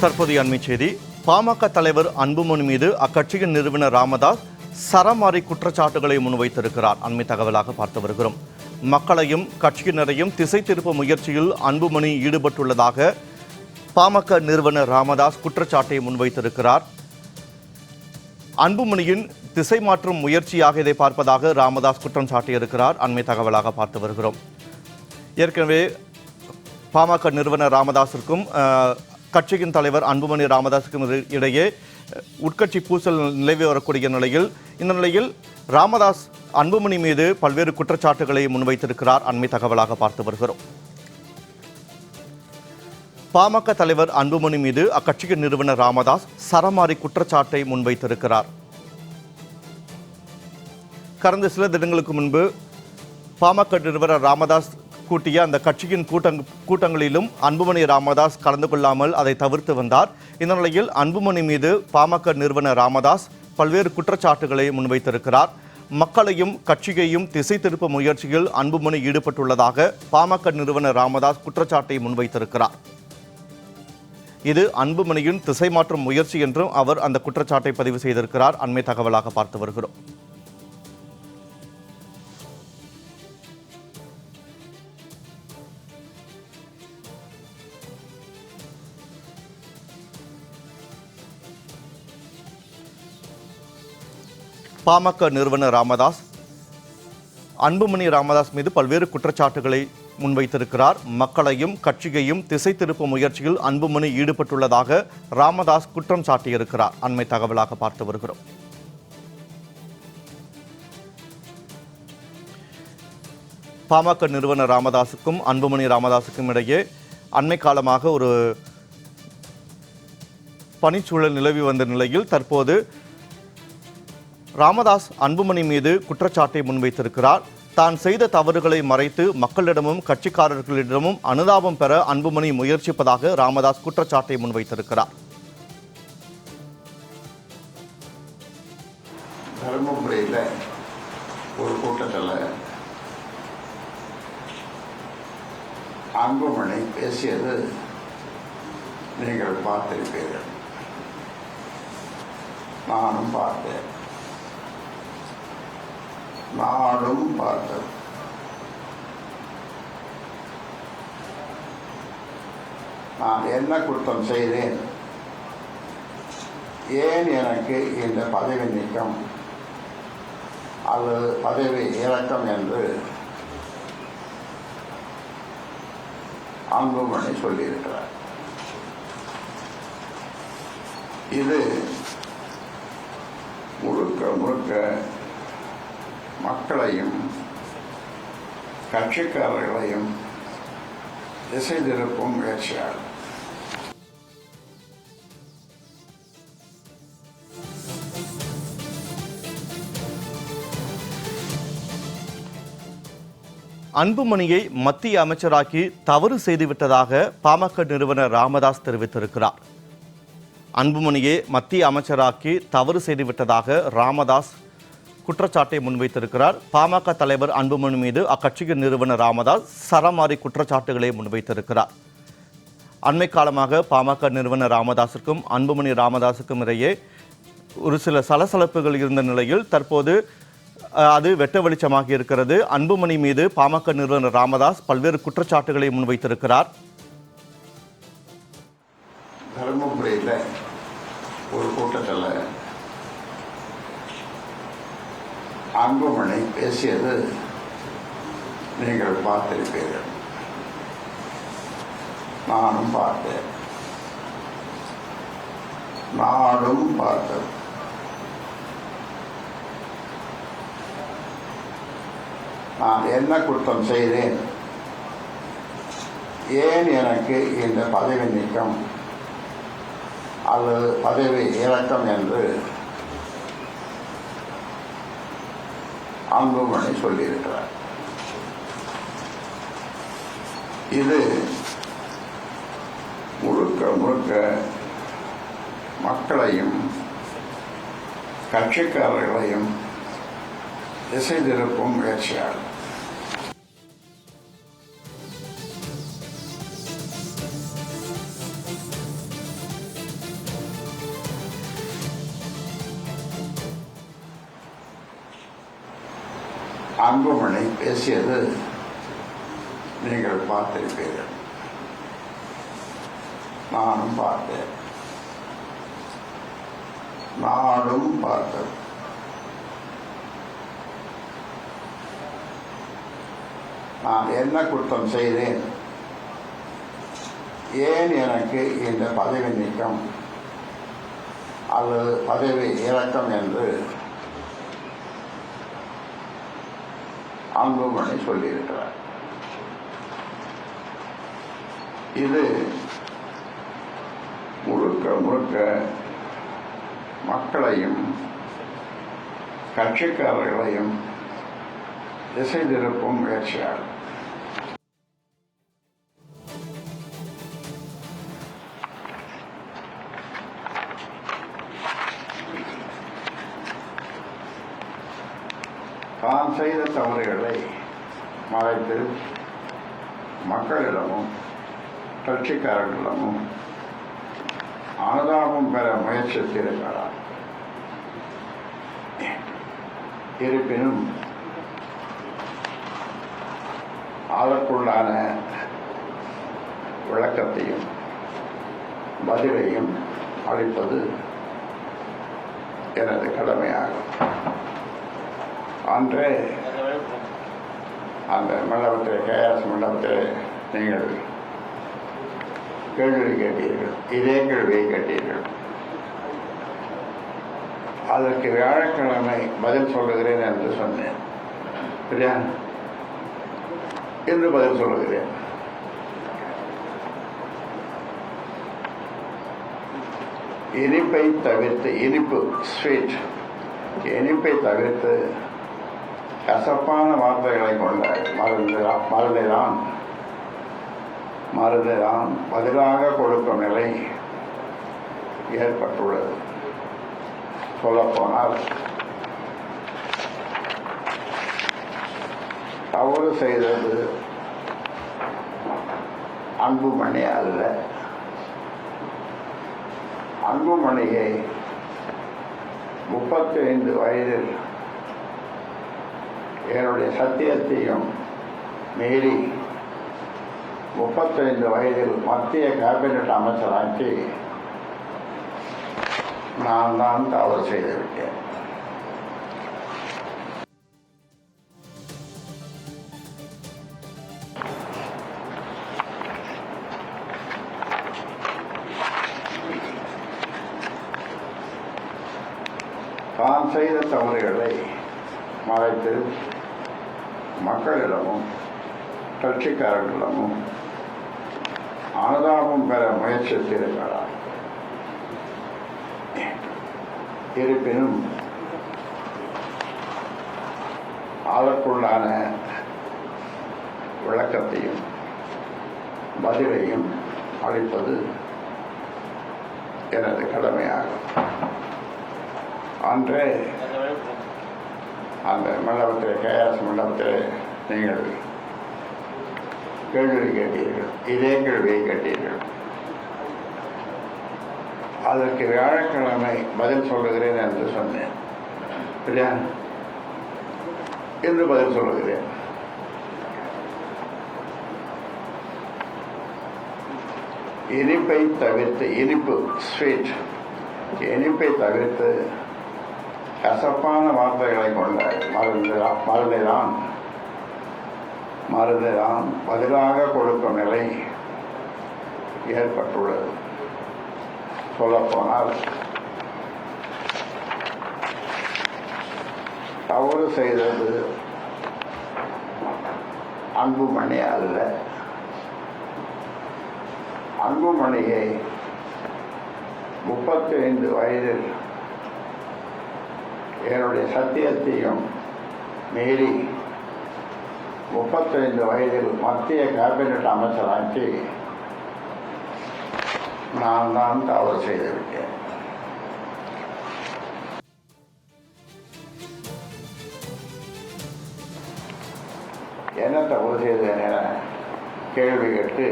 தற்போதைய அண்மை செய்தி. பாமக தலைவர் அன்புமணி மீது அக்கட்சியின் நிறுவனர் ராமதாஸ் சரமாரி குற்றச்சாட்டுகளை முன்வைத்திருக்கிறார். அண்மை தகவலாக பார்த்து வருகிறோம். மக்களையும் கட்சியினரையும் திசை திருப்ப முயற்சியில் அன்புமணி ஈடுபட்டுள்ளதாக பாமக நிறுவனர் ராமதாஸ் குற்றச்சாட்டை முன்வைத்திருக்கிறார். அன்புமணியின் திசை மாற்றும் முயற்சியாக இதை பார்ப்பதாக ராமதாஸ் குற்றம் சாட்டியிருக்கிறார். அண்மை தகவலாக பார்த்து வருகிறோம். ஏற்கனவே பாமக நிறுவனர் ராமதாஸிற்கும் கட்சியின் தலைவர் அன்புமணி ராமதாஸுக்கும் இடையே உட்கட்சி பூசல் நிலவி வரக்கூடிய நிலையில் இந்த நிலையில் ராமதாஸ் அன்புமணி மீது பல்வேறு குற்றச்சாட்டுகளை முன்வைத்திருக்கிறார். அண்மை தகவலாக பார்த்து வருகிறோம். பாமக தலைவர் அன்புமணி மீது அக்கட்சியின் நிறுவனர் ராமதாஸ் சரமாரி குற்றச்சாட்டை முன்வைத்திருக்கிறார். கடந்த சில தினங்களுக்கு முன்பு பாமக நிறுவனர் ராமதாஸ் கூட்டிய அந்த கட்சியின் கூட்டங்களிலும் அன்புமணி ராமதாஸ் கலந்து கொள்ளாமல் அதை தவிர்த்து வந்தார். இந்த நிலையில் அன்புமணி மீது பாமக நிறுவனர் ராமதாஸ் பல்வேறு குற்றச்சாட்டுகளை முன்வைத்திருக்கிறார். மக்களையும் கட்சியையும் திசை திருப்ப முயற்சியில் அன்புமணி ஈடுபட்டுள்ளதாக பாமக நிறுவனர் ராமதாஸ் குற்றச்சாட்டை முன்வைத்திருக்கிறார். இது அன்புமணியின் திசை மாற்றும் முயற்சி என்றும் அவர் அந்த குற்றச்சாட்டை பதிவு செய்திருக்கிறார். அண்மை தகவலாக பார்த்து வருகிறோம். பாமக நிறுவனர் ராமதாஸ் அன்புமணி ராமதாஸ் மீது பல்வேறு குற்றச்சாட்டுகளை முன்வைத்திருக்கிறார். மக்களையும் கட்சியையும் திசை திருப்பும் முயற்சியில் அன்புமணி ஈடுபட்டுள்ளதாக ராமதாஸ் குற்றம் சாட்டியிருக்கிறார். அண்மை தகவலாக பார்த்து வருகிறோம். பாமக நிறுவனர் ராமதாஸுக்கும் அன்புமணி ராமதாஸுக்கும் இடையே அண்மை காலமாக ஒரு பணிச்சூழல் நிலவி வந்த நிலையில் தற்போது ராமதாஸ் அன்புமணி மீது குற்றச்சாட்டை முன்வைத்திருக்கிறார். தான் செய்த தவறுகளை மறைத்து மக்களிடமும் கட்சிக்காரர்களிடமும் அனுதாபம் பெற அன்புமணி முயற்சிப்பதாக ராமதாஸ் குற்றச்சாட்டை முன்வைத்திருக்கிறார். தருமபுரியில் ஒரு கூட்டத்தில் அன்புமணி பேசியது நீங்கள் பார்த்திருப்பீர்கள். நானும் பார்த்தேன், நாடும் பார்த்தது. நான் என்ன குற்றம் செய்தேன், ஏன் எனக்கு இந்த பதவி நீக்கம் அல்லது பதவி இறக்கம் என்று அன்புமணி சொல்லியிருக்கிறார். இது முழுக்க முழுக்க மக்களையும் கட்சிக்காரர்களையும் திசை திருப்பும் முயற்சியாகும். அன்புமணியை மத்திய அமைச்சராக்கி தவறு செய்துவிட்டதாக பாமக நிறுவனர் ராமதாஸ் தெரிவித்திருக்கிறார். அன்புமணியை மத்திய அமைச்சராக்கி தவறு செய்துவிட்டதாக ராமதாஸ் குற்றச்சாட்டை முன்வைத்திருக்கிறார். பாமக தலைவர் அன்புமணி மீது அக்கட்சியின் நிறுவனர் ராமதாஸ் சரமாரி குற்றச்சாட்டுகளை முன்வைத்திருக்கிறார். அண்மை காலமாக பாமக நிறுவனர் ராமதாஸுக்கும் அன்புமணி ராமதாஸுக்கும் இடையே ஒரு சில சலசலப்புகள் இருந்த நிலையில் தற்போது அது வெட்ட வெளிச்சமாகி இருக்கிறது. அன்புமணி மீது பாமக நிறுவனர் ராமதாஸ் பல்வேறு குற்றச்சாட்டுகளை முன்வைத்திருக்கிறார். தருமபுரியில் ஒரு கூட்டத்தில் அன்புமணி பேசியது நீங்கள் பார்த்திருப்பீர்கள். நானும் பார்த்தேன், நாடும் பார்த்தது. நான் என்ன குற்றம் செய்தேன், ஏன் எனக்கு இந்த பதவி நீக்கம் அல்லது பதவி இறக்கம் என்று அன்புமணி சொல்லியிருக்கிறார். இது முழுக்க முழுக்க மக்களையும் கட்சிக்காரர்களையும் திசை திருப்பும் முயற்சியாகும். அன்புமணி பேசியது நீங்கள் பார்த்திருப்பீர்கள். நானும் பார்த்தேன், நாடும் பார்த்தது. நான் என்ன குற்றம் செய்தேன், ஏன் எனக்கு இந்த பதவி நீக்கம் அல்லது பதவி இறக்கம் என்று அன்புமணி சொல்லியிருக்கிறார். இது முழுக்க முழுக்க மக்களையும் கட்சிக்காரர்களையும் திசை திருப்பும் முயற்சியாகும். தான் செய்த தவறுகளை மறைத்து மக்களிடமும் கட்சிக்காரர்களிடமும் அனுதாபம் பெற முயற்சித்திருக்கிறார். இருப்பினும் அதற்குள்ளான விளக்கத்தையும் பதிலையும் அளிப்பது எனது கடமையாகும். அன்றே அந்த மண்டபத்தில், கேஎஸ் மண்டபத்தில் நீங்கள் கேள்வி கேட்டீர்கள், இதே கேள்வியை கேட்டீர்கள். அதற்கு வியாழக்கிழமை பதில் சொல்லுகிறேன் என்று சொன்னேன். சரியா? என்று பதில் சொல்லுகிறேன். இனிப்பை தவிர்த்து, இனிப்பு ஸ்வீட், இனிப்பை தவிர்த்து கசப்பான வார்த்தைகளை கொண்ட மருந்தைதான் பதிலாக கொடுக்கும் நிலை ஏற்பட்டுள்ளது. சொல்லப்போனால் தவறு செய்தது அன்புமணி அல்ல. அன்புமணியை 35 வயதில் என்னுடைய சத்தியத்தையும் மீறி 35 வயதில் மத்திய கேபினட் அமைச்சராக்கி நான் தான் தவறு செய்துவிட்டேன். தான் செய்த தவறுகளை மறைத்து மக்களிடமும் கட்சிக்காரர்களிடமும் அனுதாபம் பெற முயற்சித்திருக்கிறார். இருப்பினும் அதற்குள்ளான விளக்கத்தையும் பதிலையும் அளிப்பது எனது கடமையாகும். அன்றே அந்த மண்டபத்தில், கேஎஸ் மண்டபத்தில் நீங்கள் கேள்வி கேட்டீர்கள், இதே கேள்வியை கேட்டீர்கள். அதற்கு வியாழக்கிழமை பதில் சொல்லுகிறேன் என்று சொன்னேன். சரியா? என்று பதில் சொல்லுகிறேன். இனிப்பை தவிர்த்து, இனிப்பு ஸ்வீட், இனிப்பை தவிர்த்து கசப்பான வார்த்தைகளை கொண்ட மருந்தைதான் பதிலாக கொடுக்கும் நிலை ஏற்பட்டுள்ளது. சொல்லப்போனால் தவறு செய்தது அன்புமணி அல்ல. அன்புமணியை 35 வயதில் என்னுடைய சத்தியத்தையும் மீறி 35 வயதில் மத்திய கேபினட் அமைச்சராக்கி நான் தான் தவறு செய்துவிட்டேன். என்ன தவறு செய்தேன் என கேள்வி கேட்டு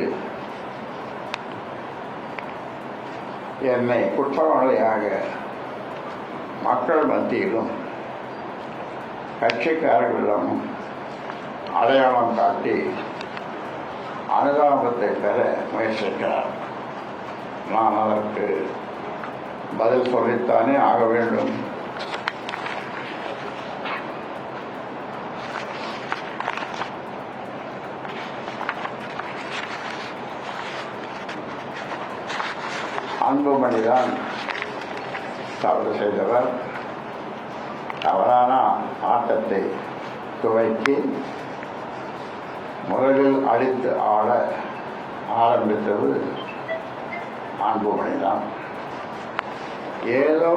என்னை குற்றவாளியாக மக்கள் மத்தியிலும் கட்சிக்காரர்களிடமும் அடையாளம் காட்டி அனுதாபத்தை பெற முயற்சிக்கிறார். நான் அதற்கு பதில் சொல்லித்தானே ஆக வேண்டும். அன்புமணிதான் தவறு செய்தவர். தவறான ஆட்டத்தை துவக்கி முதலில் அடித்து ஆட ஆரம்பித்தது அன்புமணிதான். ஏதோ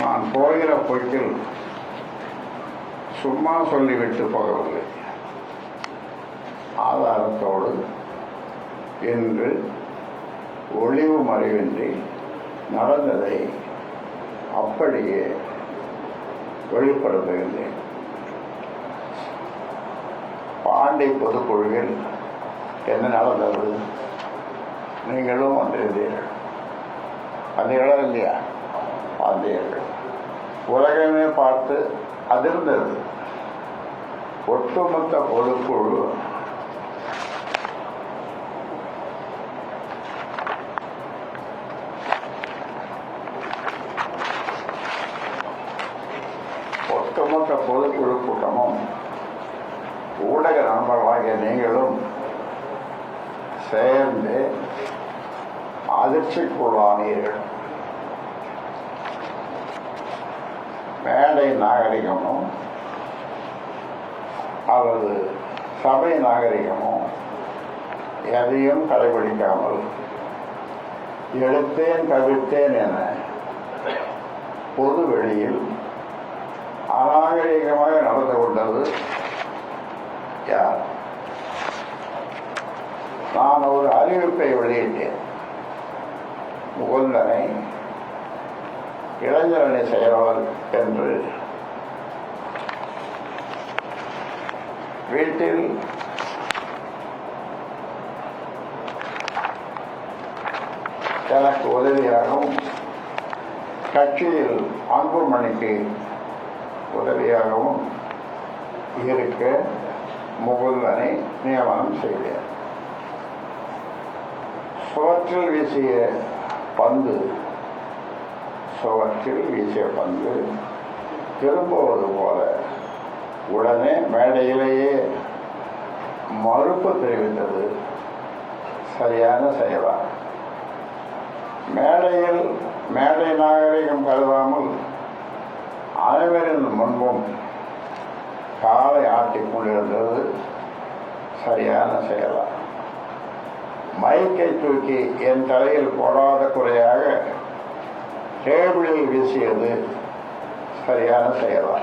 நான் போகிற போக்கில் சும்மா சொல்லிவிட்டு போகவில்லை. ஆதாரத்தோடு இன்று ஒளிவு மறைவின்றி நடந்ததை அப்படியே வெளிப்படுத்துகின்றேன். பாண்டி பொதுக்குழுவில் என்ன நடந்தது நீங்களும் வந்திருந்தீர்கள். வந்தீர்களா இல்லையா? வந்தீர்கள். உலகமே பார்த்து அதிர்ந்தது. ஒட்டுமொத்த பொதுக்குழு பொதுக்குழு கூட்டமும் ஊடக நண்பர்களாகிய நீங்களும் சேர்ந்து அதிர்ச்சிக்குள்ளானீர்கள். மேடை நாகரிகமும் அல்லது சபை நாகரிகமும் எதையும் கடைபிடிக்காமல் எடுத்தேன் கவிழ்த்தேன் என பொது வெளியில் அநாகரிகமாக நடந்து கொண்டது யார்? நான் ஒரு அறிவிப்பை வெளியிட்டேன். முகுந்தனை இளைஞரணி செயலாளர் என்று வீட்டில் எனக்கு உதவியாகவும் கட்சியில் அன்புமணிக்கு உதவியாகவும் இருக்க முகுந்தனை நியமனம் செய்தேன். சுவற்றில் வீசிய பந்து திரும்புவது போல உடனே மேடையிலேயே மறுப்பு தெரிவித்தது சரியான செயலா? மேடை நாகரிகம் கருதாமல் அனைவரின் முன்பும் காலை ஆட்டிக் கொண்டிருந்தது சரியான செயலா? மைக்கை தூக்கி என் தலையில் போடாத குறையாக டேபிளில் வீசியது சரியான செயலா?